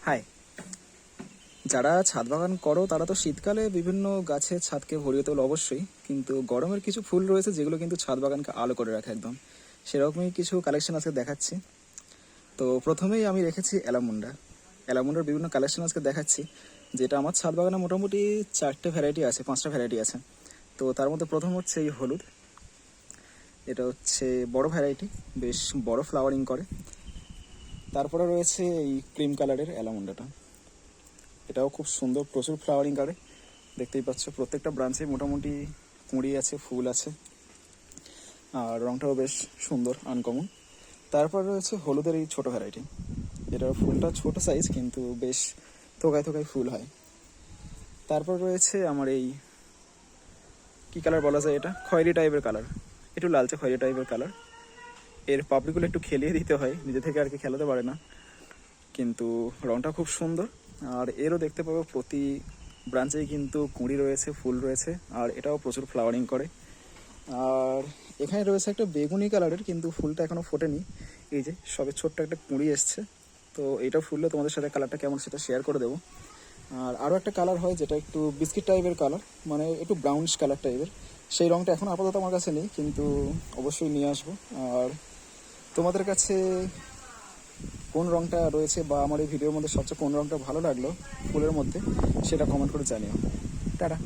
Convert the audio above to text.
High, যারা ছাদ বাগান করো তারা তো শীতকালে বিভিন্ন গাছের ছাদকে ভরিয়ে তোলো অবশ্যই, কিন্তু গরমের কিছু ফুল রয়েছে যেগুলো কিন্তু ছাদ বাগানকে আলো করে রাখে একদম। সেরকমই কিছু কালেকশন আজকে দেখাচ্ছি। তো প্রথমেই আমি রেখেছি অ্যালামুন্ডা। অ্যালামুন্ডার বিভিন্ন কালেকশন আজকে দেখাচ্ছি, যেটা আমার ছাদ বাগানে মোটামুটি 4টে ভ্যারাইটি আছে, 5টা ভ্যারাইটি আছে। তো তার মধ্যে প্রথম হচ্ছে এই হলুদ। এটা হচ্ছে বড় ভ্যারাইটি, বেশ বড় ফ্লাওয়ারিং করে। তারপরে রয়েছে এই ক্রিম কালারের অ্যালামুন্ডাটা। এটাও খুব সুন্দর, প্রচুর ফ্লাওয়ারিং করে। দেখতেই পাচ্ছ প্রত্যেকটা ব্রাঞ্চে মোটামুটি কুঁড়ি আছে, ফুল আছে, আর রংটাও বেশ সুন্দর, আনকমন। তারপর রয়েছে হলুদের এই ছোটো ভ্যারাইটি। এটার ফুলটা ছোট সাইজ কিন্তু বেশ থোকায় থোকায় ফুল হয়। তারপর রয়েছে আমার এই কী কালার বলা যায়, এটা খয়েরি টাইপের কালার, একটু লালচে খয়েরি টাইপের কালার। এর পাপড়িগুলো একটু খেলিয়ে দিতে হয়, নিজে থেকে আর কি খেলাতে পারে না, কিন্তু রংটা খুব সুন্দর। আর এরও দেখতে পাবো প্রতি ব্রাঞ্চেই কিন্তু কুঁড়ি রয়েছে, ফুল রয়েছে, আর এটাও প্রচুর ফ্লাওয়ারিং করে। আর এখানে রয়েছে একটা বেগুনি কালারের, কিন্তু ফুলটা এখনও ফোটেনি। এই যে সবে ছোট্ট একটা কুঁড়ি এসছে। তো এইটা ফুললে তোমাদের সাথে কালারটা কেমন সেটা শেয়ার করে দেবো। আর আরও একটা কালার হয় যেটা একটু বিস্কিট টাইপের কালার, মানে একটু ব্রাউনিশ কালার টাইপের। সেই রংটা এখন আপাতত আমার কাছে নেই, কিন্তু অবশ্যই নিয়ে আসবো। আর তোমাদের কাছে কোন রংটা রয়েছে বা আমার এই ভিডিওর মধ্যে সবচেয়ে কোন রংটা ভালো লাগলো ফুলের মধ্যে, সেটা কমেন্ট করে জানিও। টাটা।